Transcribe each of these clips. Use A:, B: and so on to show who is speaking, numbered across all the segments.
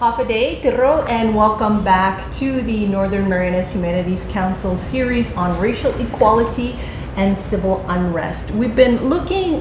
A: Hafa Tiro, and welcome back to the Northern Marianas Humanities Council series on racial equality and civil unrest. We've been looking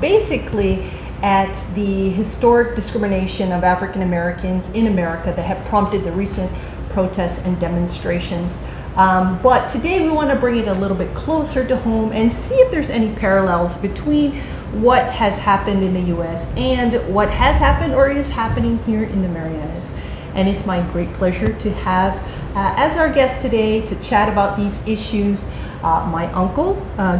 A: basically at the historic discrimination of African Americans in America that have prompted the recent protests and demonstrations. But today we want to bring it a little bit closer to home and see if there's any parallels between what has happened in the U.S. and what has happened or is happening here in the Marianas. And it's my great pleasure to have as our guest today to chat about these issues my uncle,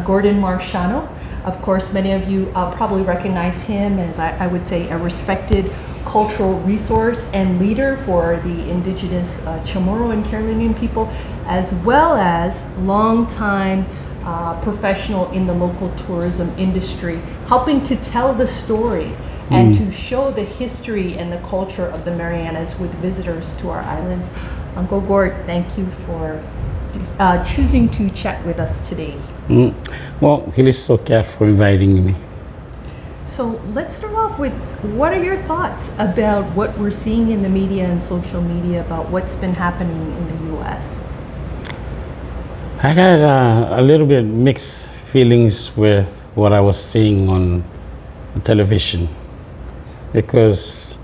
A: Gordon Marciano. Of course, many of you probably recognize him as, I would say, a respected cultural resource and leader for the indigenous Chamorro and Carolinian people, as well as longtime professional in the local tourism industry, helping to tell the story and to show the history and the culture of the Marianas with visitors to our islands. Uncle Gord, thank you for choosing to chat with us today.
B: Well, he is so care for inviting me.
A: So let's start off with, what are your thoughts about what we're seeing in the media and social media about what's been happening in the U.S.?
B: I got a little bit mixed feelings with what I was seeing on television, because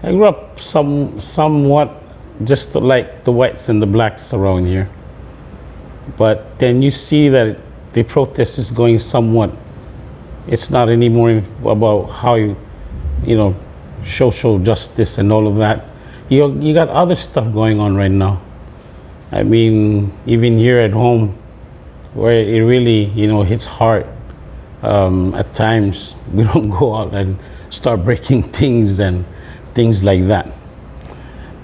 B: I grew up somewhat just like the whites and the blacks around here. But then you see that the protest is going somewhat, it's not anymore about how you know, social justice and all of that. You got other stuff going on right now. I mean, even here at home, where it really, you know, hits hard. At times, we don't go out and start breaking things and things like that.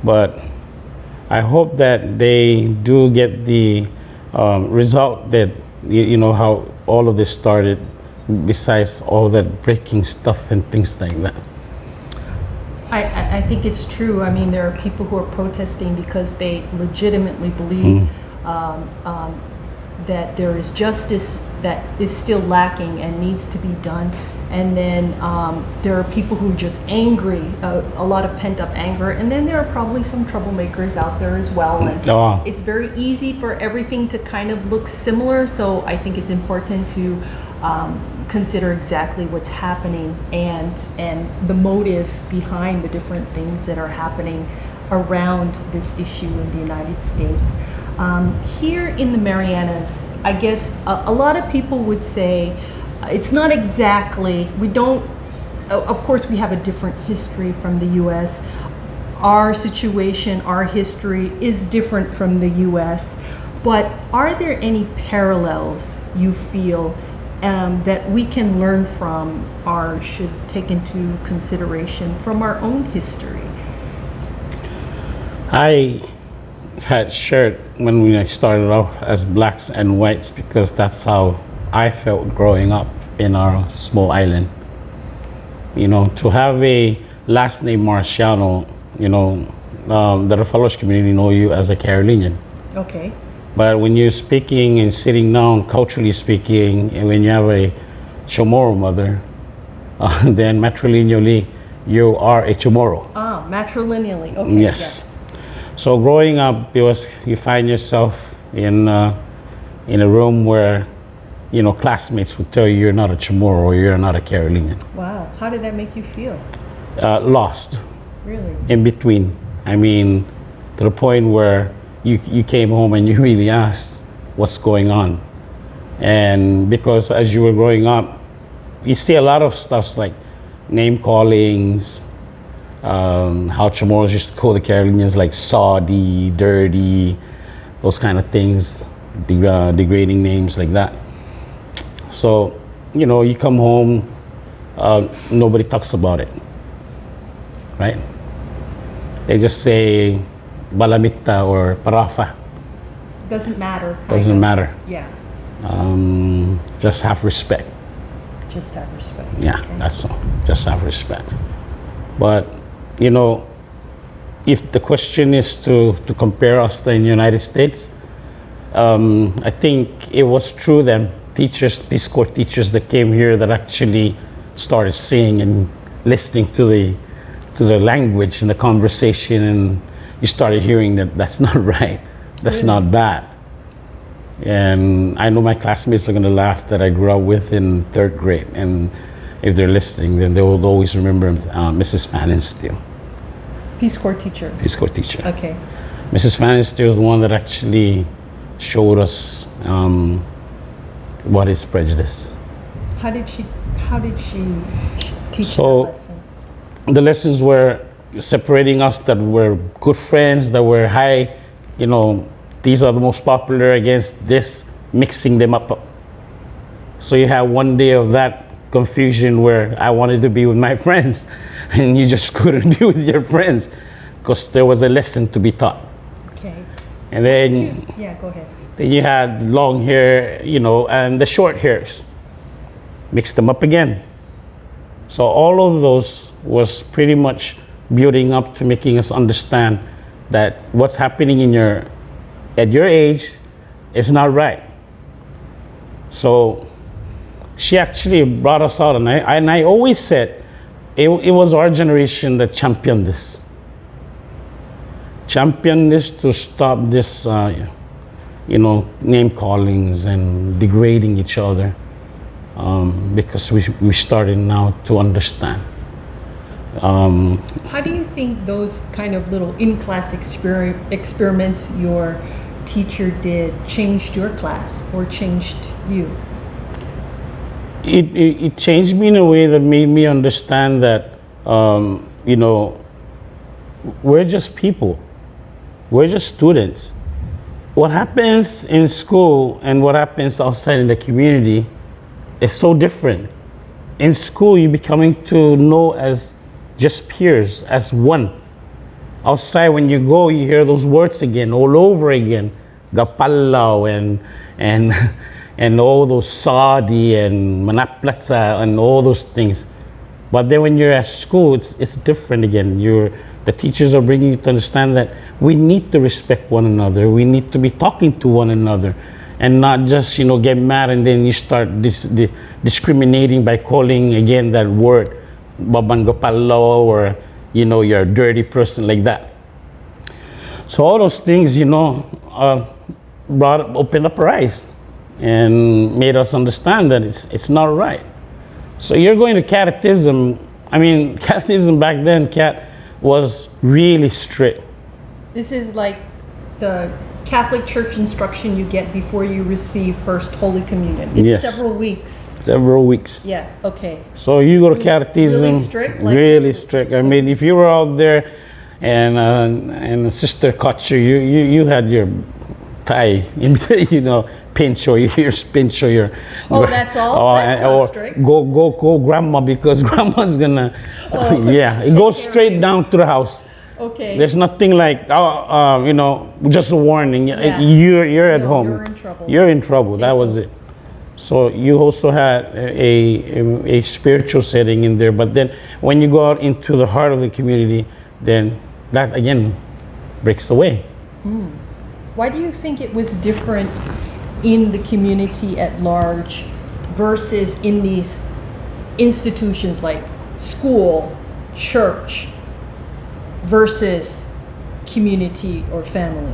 B: But I hope that they do get the result that, you know, how all of this started, besides all that breaking stuff and things like that.
A: I think it's true. I mean, there are people who are protesting because they legitimately believe that there is justice that is still lacking and needs to be done. And then there are people who are just angry, a lot of pent up anger. And then there are probably some troublemakers out there as well. And it's very easy for everything to kind of look similar. So I think it's important to consider exactly what's happening and the motive behind the different things that are happening around this issue in the United States. Here in the Marianas, I guess a lot of people would say it's not exactly, we don't, of course we have a different history from the US. Our situation, our history is different from the US, but are there any parallels you feel that we can learn from or should take into consideration from our own history?
B: I had shared when I started off as blacks and whites, because that's how I felt growing up in our small island. You know, to have a last name Marciano, you know, the Rafalos community know you as a Carolinian.
A: Okay.
B: But when you're speaking and sitting down, culturally speaking, and when you have a Chamorro mother, then matrilineally, you are a Chamorro.
A: Ah, matrilineally, okay.
B: Yes. So growing up, you find yourself in a room where, you know, classmates would tell you you're not a Chamorro or you're not a Carolinian.
A: Wow, how did that make you feel?
B: Lost.
A: Really?
B: In between. I mean, to the point where you came home and you really asked what's going on. And because as you were growing up, you see a lot of stuff like name callings, how Chamorros used to call the Carolinians like sawdy, dirty, those kind of things, degrading names like that. So, you know, you come home, nobody talks about it, right? They just say balamita or parafa.
A: Doesn't matter.
B: Doesn't matter.
A: Yeah.
B: Just have respect.
A: Just have respect.
B: Yeah,
A: okay.
B: That's all. Just have respect. But, you know, if the question is to compare us to the United States, I think it was true that teachers, Peace Corps teachers that came here that actually started seeing and listening to to the language and the conversation, and you started hearing that that's not right, that's
A: Really?
B: not bad. And I know my classmates are going to laugh that I grew up with in third grade, and if they're listening, then they will always remember Mrs. Fannin Steele,
A: Peace Corps teacher.
B: Peace Corps teacher.
A: Okay.
B: Mrs. Fannin Steele is the one that actually showed us what is prejudice.
A: How did she teach
B: So-
A: that lesson?
B: The lessons were separating us that were good friends, that were high, these are the most popular against this, mixing them up. So you have one day of that confusion where I wanted to be with my friends and you just couldn't be with your friends because there was a lesson to be taught.
A: Okay.
B: And then,
A: Yeah, go ahead.
B: then you had long hair, and the short hairs. Mix them up again. So all of those was pretty much building up to making us understand that what's happening at your age is not right. So she actually brought us out, and I always said it was our generation that championed this. Championed this to stop this, name callings and degrading each other, because we started now to understand.
A: How do you think those kind of little in-class experiments your teacher did changed your class or changed you?
B: It changed me in a way that made me understand that, we're just people. We're just students. What happens in school and what happens outside in the community is so different. In school, you're becoming to know as just peers, as one. Outside, when you go, you hear those words again, all over again. Gapalaw and all those sadi and manaplatsa and all those things. But then when you're at school, it's different again. The teachers are bringing you to understand that we need to respect one another. We need to be talking to one another and not just, get mad and then you start discriminating by calling again that word, babangapalo, or, you're a dirty person, like that. So all those things, opened up our eyes and made us understand that it's not right. So you're going to catechism. I mean, catechism back then, was really strict.
A: This is like the Catholic Church instruction you get before you receive First Holy Communion. It's
B: Yes.
A: several weeks.
B: Several weeks.
A: Yeah, okay.
B: So you go to catechism.
A: Really strict?
B: Really strict. I mean, if you were out there and a sister caught you, you had your tie, pinch or your ears pinch or your.
A: Oh, that's all? That's not
B: or
A: strict?
B: Go grandma, because grandma's gonna.
A: Oh,
B: yeah, it
A: take
B: goes
A: care of
B: straight
A: you.
B: down to the house.
A: Okay.
B: There's nothing like, just a warning.
A: Yeah.
B: You're at
A: No,
B: home.
A: you're in trouble.
B: You're in trouble.
A: Okay,
B: That was
A: so-
B: it. So you also had a spiritual setting in there. But then when you go out into the heart of the community, then that again breaks away.
A: Why do you think it was different in the community at large versus in these institutions like school, church, versus community or family?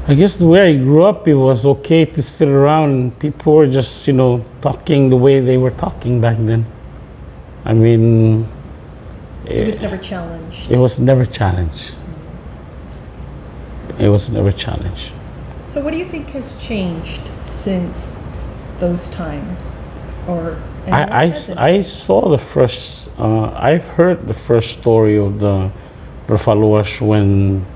B: I guess the way I grew up, it was okay to sit around and people were just, talking the way they were talking back then. I mean,
A: It was never challenged.
B: it was never challenged. It was never challenged.
A: So what do you think has changed since those times? Or and what hasn't?
B: I saw the first, I've heard the first story of the followers when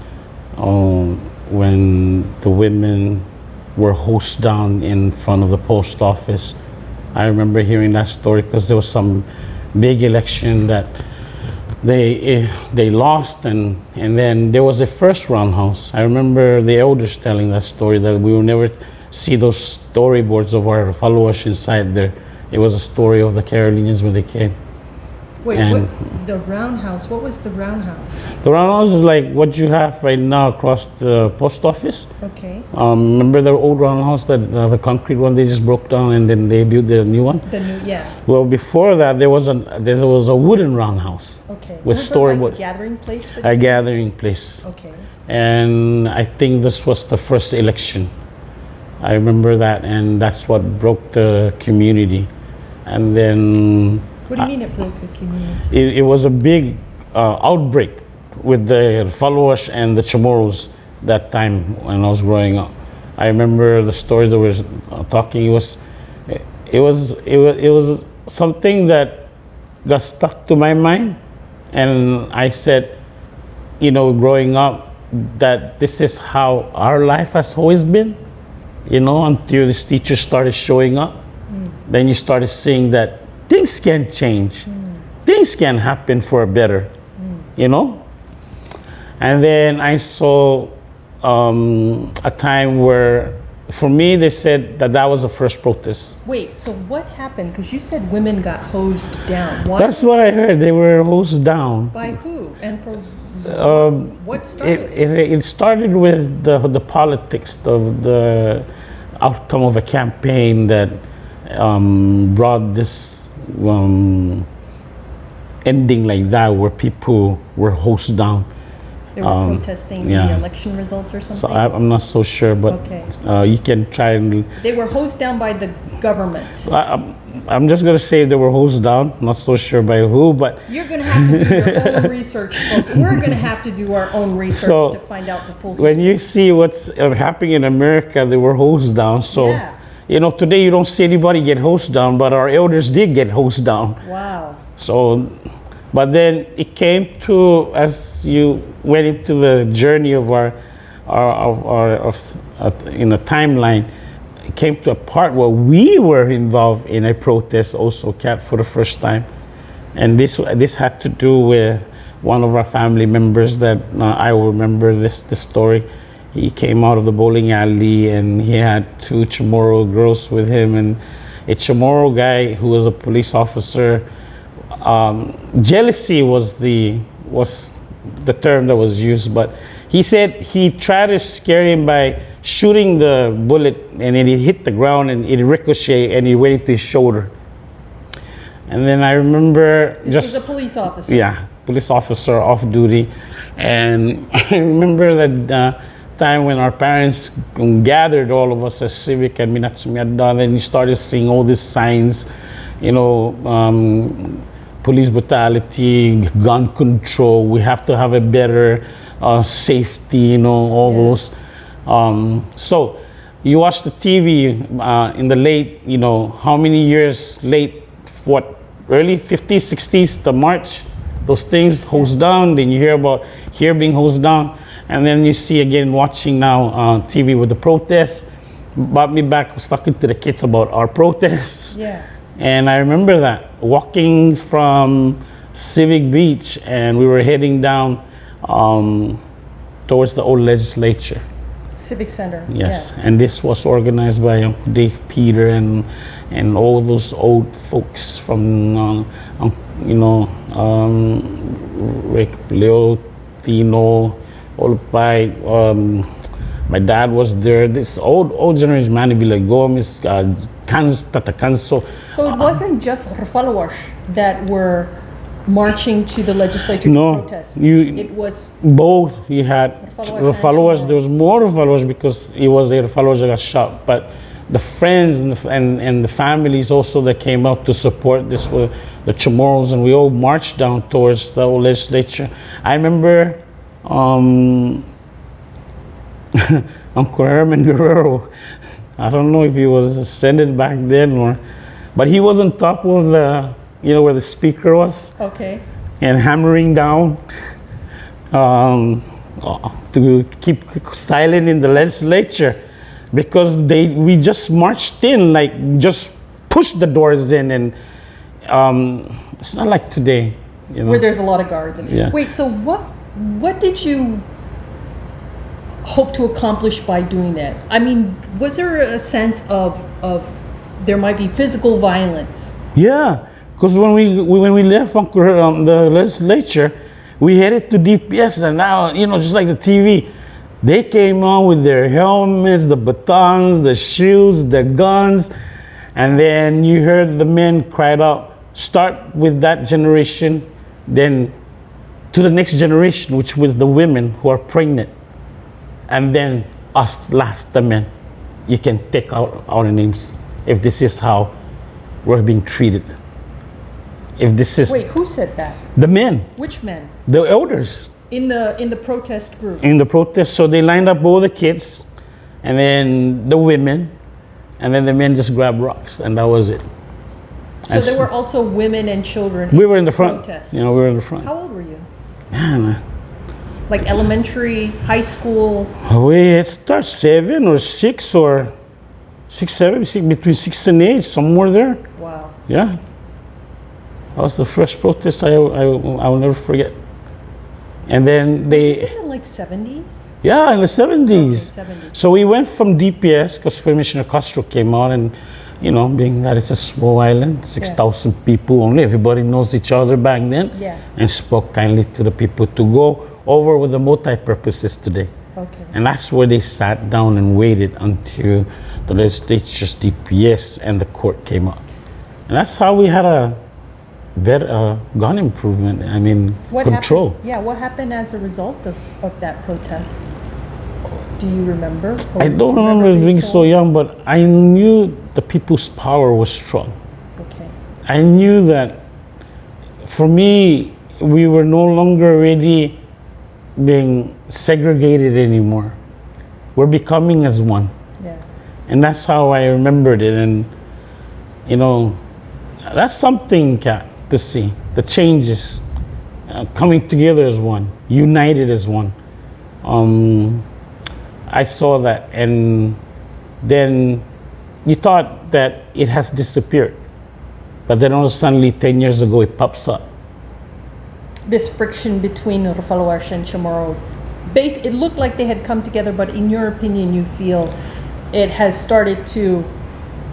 B: the women were hosed down in front of the post office. I remember hearing that story because there was some big election that they lost, and then there was a first roundhouse. I remember the elders telling that story, that we will never see those storyboards of our followers inside there. It was a story of the Carolinians when they came.
A: Wait,
B: And
A: what, the roundhouse, what was the roundhouse?
B: the roundhouse is like what you have right now across the post office.
A: Okay,
B: Remember the old roundhouse, that the concrete one they just broke down and then they built the new one?
A: the new, yeah,
B: Well, before that there was a wooden roundhouse
A: okay.
B: with
A: Was it
B: story
A: like
B: wood,
A: a gathering place for
B: a
A: the
B: gathering place.
A: Okay,
B: And I think this was the first election. I remember that, and that's what broke the community. And then
A: what do you mean it broke the community?
B: it was a big outbreak with the followers and the Chamorros that time when I was growing up. I remember the stories that were talking. It was something that got stuck to my mind, and I said, you know, growing up, that this is how our life has always been. You know, until these teachers started showing up, then you started seeing that things can change, things can happen for better, you know. And then I saw a time where, for me, they said that that was the first protest.
A: Wait, so what happened? Because you said women got hosed down. Why?
B: That's what I heard. They were hosed down.
A: By who? And for what
B: It,
A: started?
B: it started with the politics of the outcome of a campaign that brought this ending like that, where people were hosed down.
A: They were protesting
B: yeah.
A: the election results or
B: So
A: something?
B: I'm not so sure, but
A: Okay.
B: you can try and.
A: They were hosed down by the government.
B: I'm just gonna say they were hosed down. Not so sure by who, but
A: You're going to have to do your own research, folks. We're going to have to do our own research
B: So,
A: to find out the full
B: when
A: history.
B: you see what's happening in America, they were hosed down. So,
A: Yeah.
B: you know, today you don't see anybody get hosed down, but our elders did get hosed down.
A: Wow.
B: So, but then it came to, as you went into the journey of our in a timeline, it came to a part where we were involved in a protest also, Kat, for the first time. And this had to do with one of our family members that I will remember this story. He came out of the bowling alley and he had two Chamorro girls with him, and a Chamorro guy who was a police officer. Jealousy was the term that was used, but he said he tried to scare him by shooting the bullet, and then it hit the ground and it ricocheted and it went into his shoulder. And then I remember
A: This was a police officer.
B: Yeah, police officer off duty. And I remember that time when our parents gathered all of us as civic and Minatsumiada, and then you started seeing all these signs, you know, police brutality, gun control, we have to have a better safety, you know, all those. So you watch the TV in the late, you know, how many years late, what, early 50s, 60s, the march, those things hosed down, then you hear about here being hosed down, and then you see again watching now TV with the protests. Brought me back, I was talking to the kids about our protests.
A: Yeah.
B: And I remember that, walking from Civic Beach, and we were heading down towards the old legislature.
A: Civic Center.
B: Yes,
A: Yeah.
B: and this was organized by Uncle Dave Peter and all those old folks from, you know, Rick Leo, Tino, all by, my dad was there. This old generation, Manibila Gomez, Tata Canso.
A: So it wasn't just followers that were marching to the legislature
B: No,
A: to protest.
B: you-
A: It was
B: Both. You had
A: Followers
B: the
A: and
B: followers.
A: Chamorros.
B: There was more followers because it was the followers that got shot. But the friends and the families also that came out to support this were the Chamorros, and we all marched down towards the old legislature. I remember Uncle Herman Guerrero. I don't know if he was ascended back then but he was on top of the, you know, where the speaker was.
A: okay.
B: And hammering down to keep silent in the legislature, because we just marched in, like just pushed the doors in, and it's not like today, you know.
A: Where there's a lot of guards.
B: Yeah.
A: Wait, so what did you hope to accomplish by doing that? I mean, was there a sense of there might be physical violence?
B: Yeah, Because when we left from the legislature, we headed to DPS, and now, just like the TV, they came on with their helmets, the batons, the shields, the guns, and then you heard the men cried out, start with that generation, then to the next generation, which was the women who are pregnant, and then us last, the men. You can take out our names if this is how we're being treated. If this is...
A: Wait, who said that?
B: The men.
A: Which men?
B: The elders.
A: In the protest group?
B: In the protest. So they lined up all the kids, and then the women, and then the men just grabbed rocks, and that was it.
A: So there were also women and children
B: we were in the front.
A: protest.
B: We were in the front.
A: How old were you?
B: Man,
A: Like elementary, high school?
B: we start 7 or 6 or 6, 7, between 6 and 8, somewhere there.
A: Wow.
B: Yeah. That was the first protest I will never forget. And then
A: Was this in the like 70s?
B: Yeah, in the 70s.
A: Okay, 70s.
B: So we went from DPS because Commissioner Castro came out, and being that it's a small island, 6,000 people only, everybody knows each other back then, and spoke kindly to the people to go over with the multi-purposes today.
A: Okay.
B: And that's where they sat down and waited until the legislature's DPS and the court came up. And that's how we had a better gun improvement, control.
A: What happened as a result of that protest? Do you remember?
B: I don't remember being so young, but I knew the people's power was strong.
A: Okay.
B: I knew that for me, we were no longer really being segregated anymore. We're becoming as one.
A: Yeah.
B: And that's how I remembered it. And, that's something, Kat, to see. The changes, coming together as one, united as one. I saw that, and then you thought that it has disappeared. But then all suddenly, 10 years ago, it pops up.
A: This friction between Rufaloash and Chamorro, it looked like they had come together, but in your opinion, you feel it has started to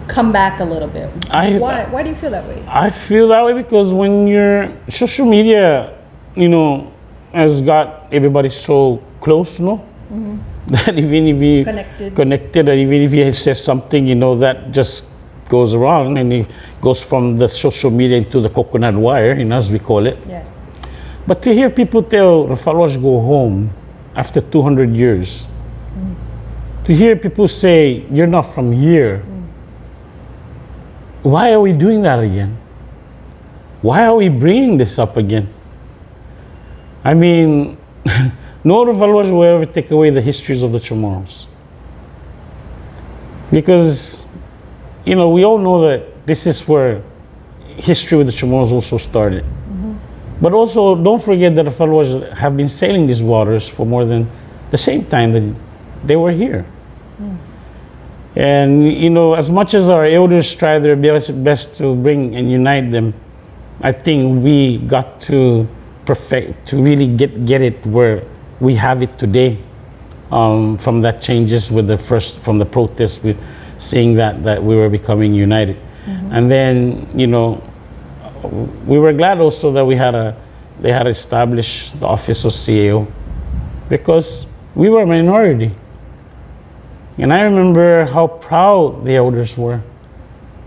A: come back a little bit. Why do you feel that way?
B: I feel that way because when your social media, has got everybody so close, that even if you connected, or even if you say something, that just goes around, and it goes from the social media into the coconut wire, as we call it.
A: Yeah.
B: But to hear people tell Rufaloash go home after 200 years, to hear people say you're not from here, why are we doing that again? Why are we bringing this up again? No Rufaloash will ever take away the histories of the Chamorros. Because, we all know that this is where history with the Chamorros also started. But also, don't forget that the Rufaloash have been sailing these waters for more than the same time that they were here. And, as much as our elders try their best to bring and unite them, I think we got to really get it where we have it today, from that changes with from the protests, with seeing that we were becoming united. And then, we were glad also that they had established the office of CAO, because we were a minority. And I remember how proud the elders were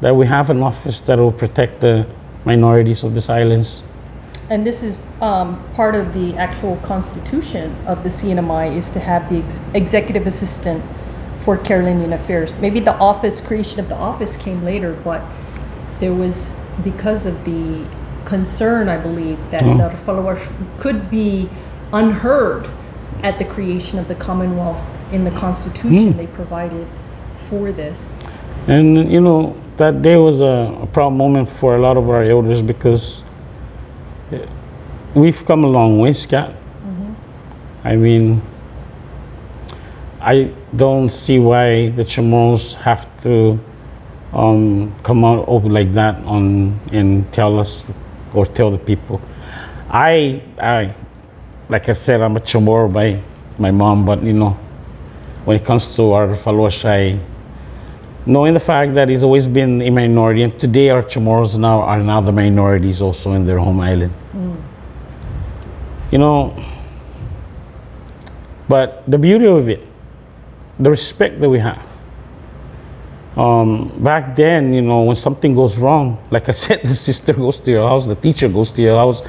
B: that we have an office that will protect the minorities of these islands.
A: And this is part of the actual constitution of the CNMI, is to have the executive assistant for Carolinian affairs. Maybe the creation of the office came later, but there was, because of the concern, I believe, that the Rufaloash could be unheard at the creation of the Commonwealth in the Constitution they provided for this.
B: And, that day was a proud moment for a lot of our elders, because we've come a long way, Scott. I don't see why the Chamorros have to come out like that and tell us or tell the people. I like I said, I'm a Chamorro by my mom, but when it comes to our Rufaloash, knowing the fact that he's always been a minority, and today our Chamorros now are now the minorities also in their home island. You know, but the beauty of it, the respect that we have. Back then, you know, when something goes wrong, like I said, the sister goes to your house, the teacher goes to your house,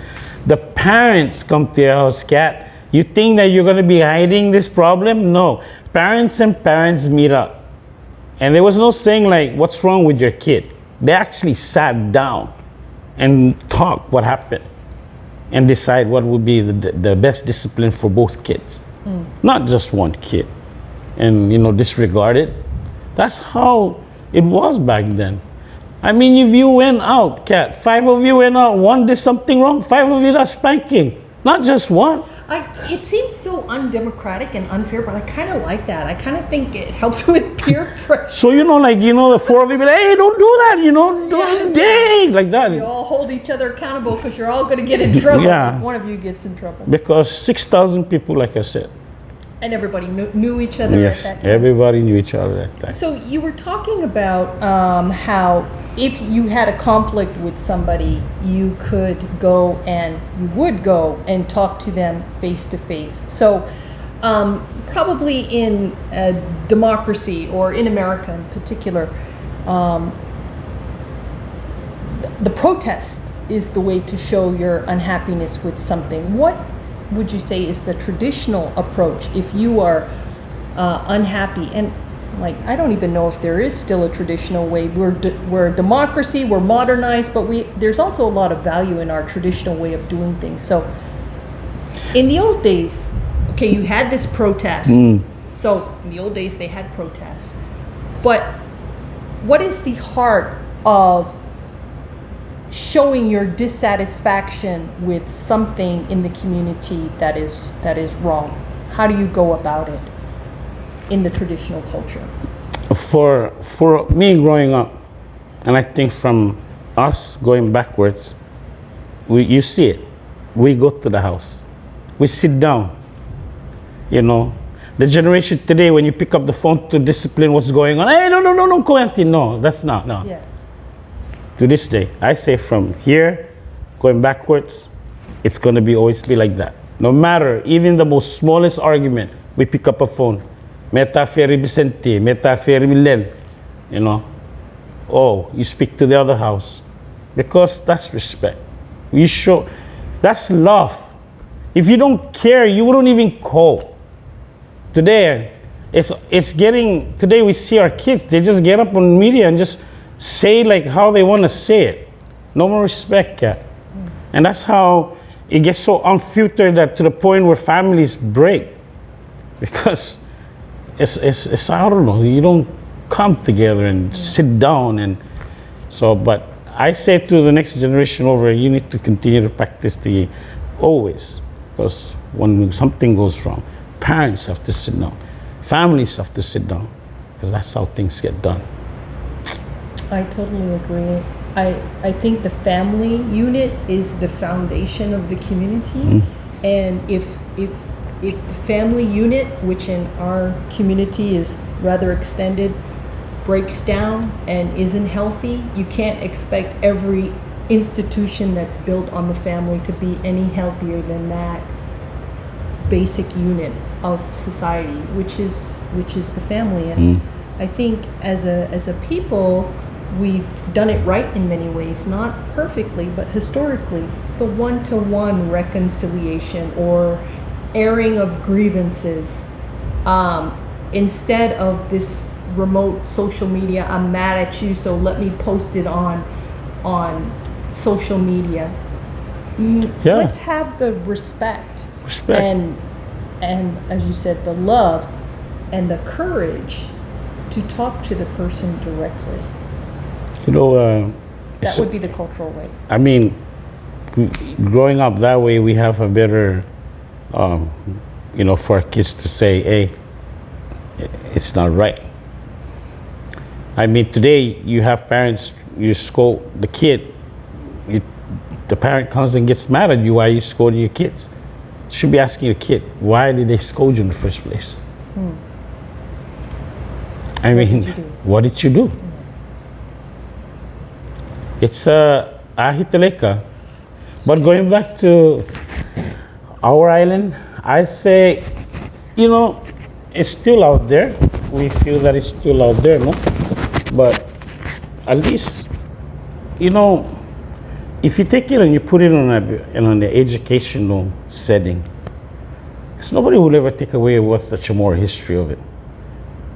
B: the parents come to your house, Kat. You think that you're going to be hiding this problem? No. Parents and parents meet up. And there was no saying like, what's wrong with your kid? They actually sat down and talked what happened and decide what would be the best discipline for both kids. Not just one kid. And, you know, disregard it. That's how it was back then. I mean, if you went out, Kat, 5 of you went out, one did something wrong, 5 of you got spanking. Not just one.
A: It seems so undemocratic and unfair, but I kind of like that. I kind of think it helps with peer pressure.
B: So, you know, like, you know, the 4 of you be like, hey, don't do that, you know, dang, like that.
A: You all hold each other accountable because you're all going to get in trouble.
B: Yeah.
A: If one of you gets in trouble.
B: Because 6,000 people, like I said.
A: And everybody knew each other
B: Yes,
A: at that time.
B: everybody knew each other at that time.
A: So you were talking about how if you had a conflict with somebody, you could go and you would go and talk to them face to face. So probably in a democracy or in America in particular, the protest is the way to show your unhappiness with something. What would you say is the traditional approach if you are unhappy? And like, I don't even know if there is still a traditional way. We're a democracy, we're modernized, but there's also a lot of value in our traditional way of doing things. So in the old days, okay, you had this protest. So in the old days they had protests. But what is the heart of showing your dissatisfaction with something in the community that is wrong? How do you go about it in the traditional culture?
B: For me growing up, and I think from us going backwards, you see it. We go to the house. We sit down. You know, the generation today, when you pick up the phone to discipline what's going on, hey, no, Quentin, no, that's not, no.
A: Yeah.
B: To this day, I say from here, going backwards, it's going to be always be like that. No matter, even the most smallest argument, we pick up a phone. Meta Ferry Vicente, Meta Ferry Milen, you know. Oh, you speak to the other house. Because that's respect. You show, that's love. If you don't care, you wouldn't even call. Today, it's getting, today we see our kids, they just get up on media and just say like how they want to say it. No more respect, Kat. And that's how it gets so unfiltered that to the point where families break. Because it's I don't know, you don't come together and sit down and so, but I say to the next generation over, you need to continue to practice the always, because when something goes wrong, parents have to sit down, families have to sit down, because that's how things get done.
A: I totally agree. I think the family unit is the foundation of the community, and if the family unit, which in our community is rather extended, breaks down and isn't healthy, you can't expect every institution that's built on the family to be any healthier than that basic unit of society, which is the family. And I think as a people, we've done it right in many ways, not perfectly, but historically. The one-to-one reconciliation or airing of grievances, instead of this remote social media, I'm mad at you, so let me post it on social media.
B: Yeah.
A: Let's have the respect. And as you said, the love and the courage to talk to the person directly.
B: You know,
A: That would be the cultural way.
B: I mean, growing up that way, we have a better, you know, for our kids to say, hey, it's not right. I mean, today you have parents, you scold the kid, the parent comes and gets mad at you, why are you scolding your kids? You should be asking your kid, why did they scold you in the first place? I
A: What
B: mean,
A: did you do?
B: what did you do? It's Ahitaleka. But going back to our island, I say, you know, it's still out there. We feel that it's still out there, no? But at least, you know, if you take it and you put it on an educational setting, because nobody will ever take away what's the Chamorro history of it.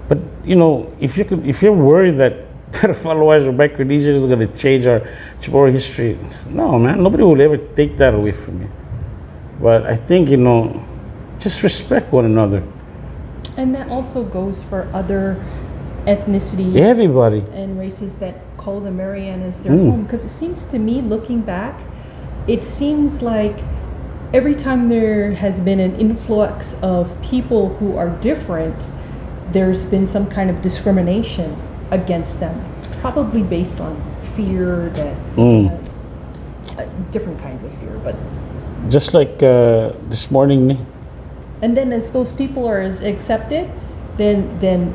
B: But you know, if you're worried that the followers of Micronesia is going to change our Chamorro history, no, man, nobody will ever take that away from you. But I think, you know, just respect one another.
A: And that also goes for other ethnicities
B: Everybody.
A: and races that call the Marianas their home. Because it seems to me, looking back, it seems like every time there has been an influx of people who are different, there's been some kind of discrimination against them, probably based on fear that different kinds of fear. But
B: Just like this morning,
A: and then as those people are accepted, then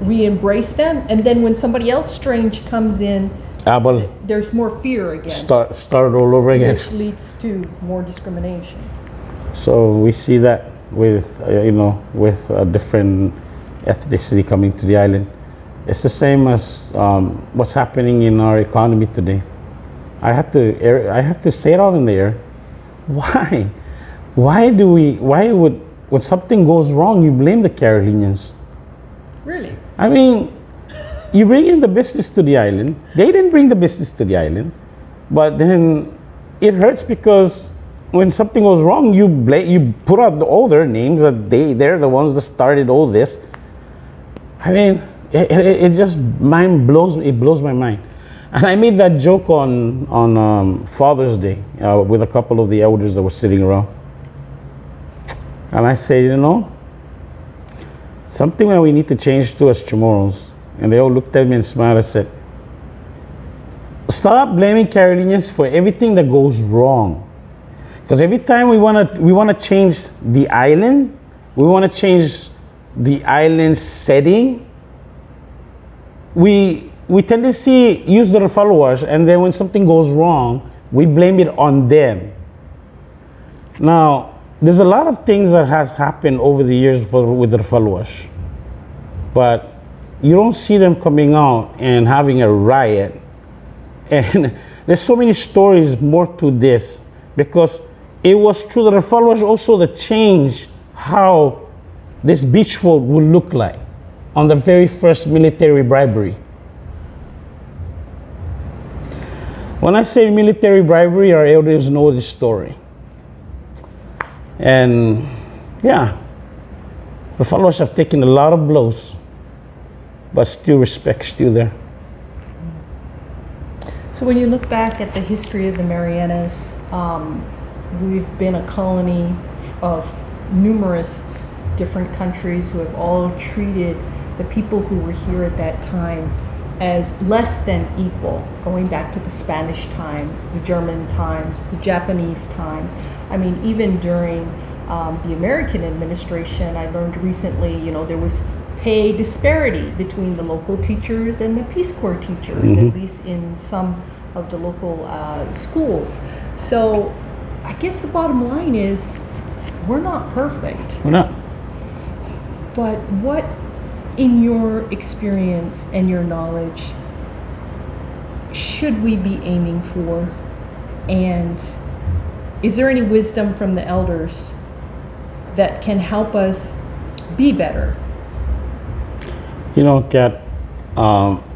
A: we embrace them, and then when somebody else strange comes in,
B: Abel
A: there's more fear again,
B: started all over again.
A: which leads to more discrimination.
B: So we see that with you know, with different ethnicity coming to the island. It's the same as what's happening in our economy today. I have to say it out in the air. Why? Why would, when something goes wrong, you blame the Carolinians?
A: Really?
B: I mean, you bring in the business to the island. They didn't bring the business to the island, but then it hurts because when something goes wrong, you put out all their names that they're the ones that started all this. I mean, it just blows my mind. And I made that joke on Father's Day with a couple of the elders that were sitting around. And I say, you know, something that we need to change to as Chamorros. And they all looked at me and smiled and said, stop blaming Carolinians for everything that goes wrong. Because every time we wanna change the island, we wanna change the island's setting, we tend to use their followers, and then when something goes wrong, we blame it on them. Now, there's a lot of things that has happened over the years with their followers, but you don't see them coming out and having a riot. And there's so many stories more to this, because it was through their followers also that changed how this beach road would look like on the very first military bribery. When I say military bribery, our elders know this story. And yeah, the followers have taken a lot of blows, but still respect's still there.
A: So when you look back at the history of the Marianas, we've been a colony of numerous different countries who have all treated the people who were here at that time as less than equal, going back to the Spanish times, the German times, the Japanese times. I mean, even during the American administration, I learned recently, you know, there was pay disparity between the local teachers and the Peace Corps teachers, at least in some of the local schools. So I guess the bottom line is, we're not perfect.
B: We're not.
A: But what, in your experience and your knowledge, should we be aiming for? And is there any wisdom from the elders that can help us be better?
B: You know, Kat,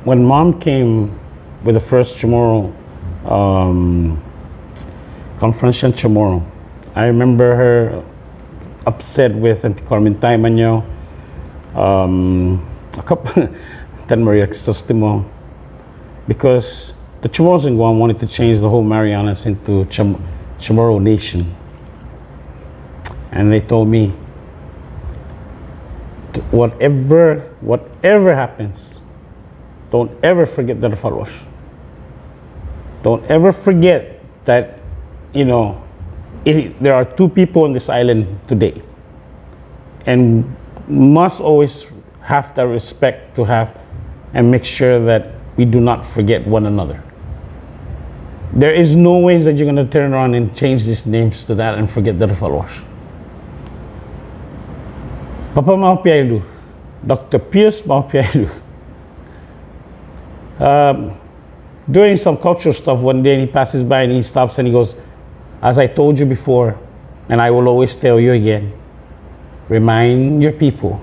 B: when Mom came with the first Chamorro, conference in Chamorro, I remember her upset with Auntie Carmen Taimanyo, a couple, Tan Maria Crisostimo, because the Chamorros in Guam wanted to change the whole Marianas into Chamorro Nation. And they told me, whatever happens, don't ever forget their followers. Don't ever forget that, you know, there are two people on this island today, and must always have that respect to have and make sure that we do not forget one another. There is no ways that you're going to turn around and change these names to that and forget the followers. Papa Maupiailu, Dr. Pierce Maupiailu. Doing some cultural stuff one day, and he passes by and he stops and he goes, as I told you before, and I will always tell you again, remind your people,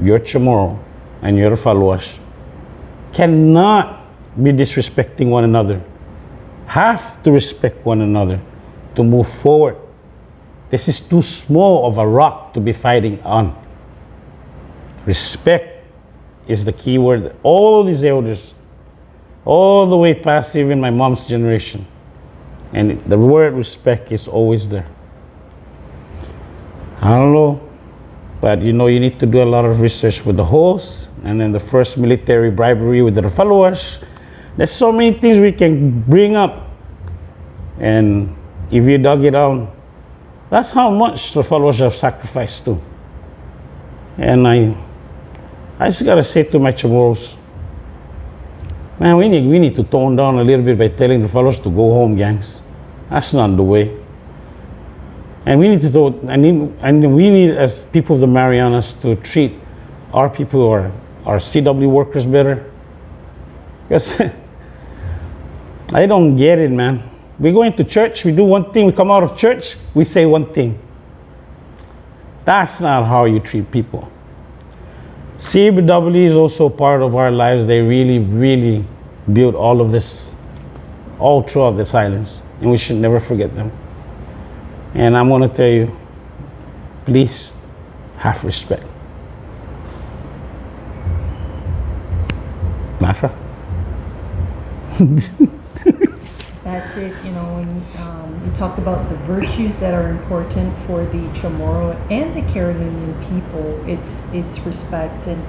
B: your Chamorro and your followers cannot be disrespecting one another. Have to respect one another to move forward. This is too small of a rock to be fighting on. Respect is the key word. All these elders, all the way past even my mom's generation, and the word respect is always there. I don't know, but you know, you need to do a lot of research with the host, and then the first military bribery with the followers. There's so many things we can bring up, and if you dug it out, that's how much the followers have sacrificed too. And I just gotta say to my Chamorros, man, we need to tone down a little bit by telling the followers to go home, gangs. That's not the way. And we need to we need as people of the Marianas to treat our people who are our CW workers better. Because I don't get it, man. We go into church, we do one thing, we come out of church, we say one thing. That's not how you treat people. CW is also part of our lives. They really, really build all of this, all throughout this islands, and we should never forget them. And I'm going to tell you, please have respect. Nasha?
A: That's it. You know, when you talk about the virtues that are important for the Chamorro and the Carolinian people, it's respect. And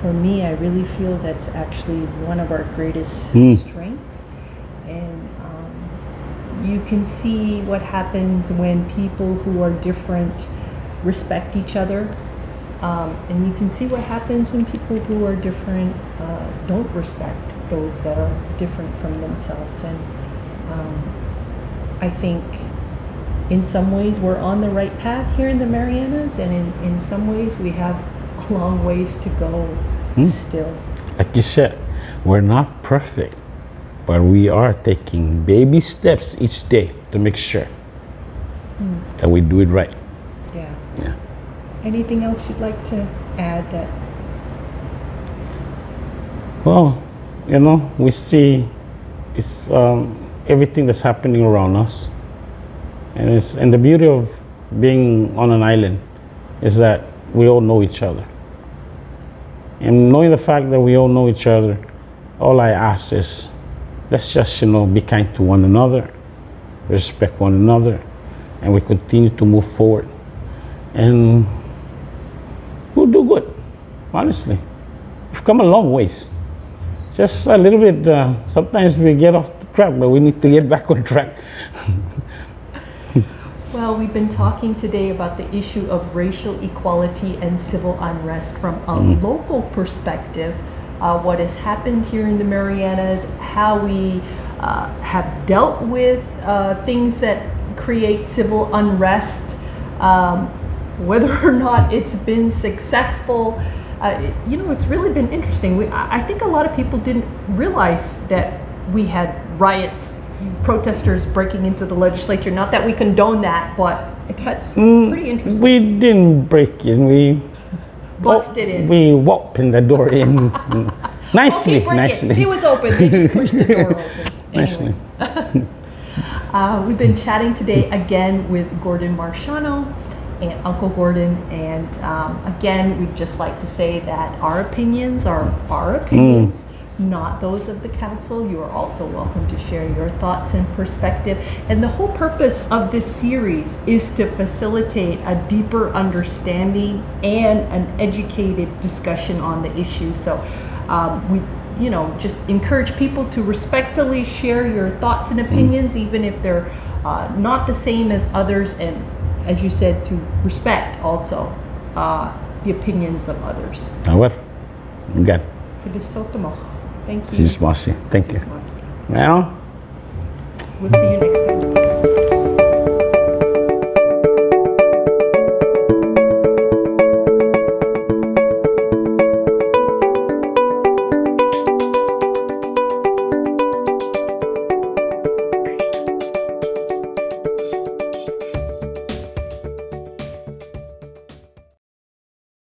A: for me, I really feel that's actually one of our greatest strengths. And you can see what happens when people who are different respect each other. And you can see what happens when people who are different don't respect those that are different from themselves. And I think in some ways we're on the right path here in the Marianas, and in some ways we have a long ways to go still.
B: Like you said, we're not perfect, but we are taking baby steps each day to make sure that we do it right.
A: Yeah. Anything else you'd like to add? That
B: well, you know, we see it's everything that's happening around us, and the beauty of being on an island is that we all know each other. And knowing the fact that we all know each other, all I ask is, let's just, be kind to one another, respect one another, and we continue to move forward. And we'll do good, honestly. We've come a long ways. Just a little bit, sometimes we get off the track, but we need to get back on track.
A: Well, we've been talking today about the issue of racial equality and civil unrest from a local perspective, what has happened here in the Marianas, how we have dealt with things that create civil unrest, whether or not it's been successful. It's really been interesting. I think a lot of people didn't realize that we had riots, protesters breaking into the legislature. Not that we condone that, but that's pretty interesting.
B: We didn't break in. We
A: busted in.
B: We walked in the door in nicely.
A: Nicely. It was open. They just pushed the door open.
B: Nicely.
A: We've been chatting today again with Gordon Marciano and Uncle Gordon, and again, we'd just like to say that our opinions are our opinions, not those of the council. You are also welcome to share your thoughts and perspective. And the whole purpose of this series is to facilitate a deeper understanding and an educated discussion on the issue. So we just encourage people to respectfully share your thoughts and opinions, even if they're not the same as others, and as you said, to respect also the opinions of others.
B: What? God.
A: Thank you.
B: Sis Marcy. Thank you.
A: Sis Marcy.
B: Well,
A: We'll see you next time.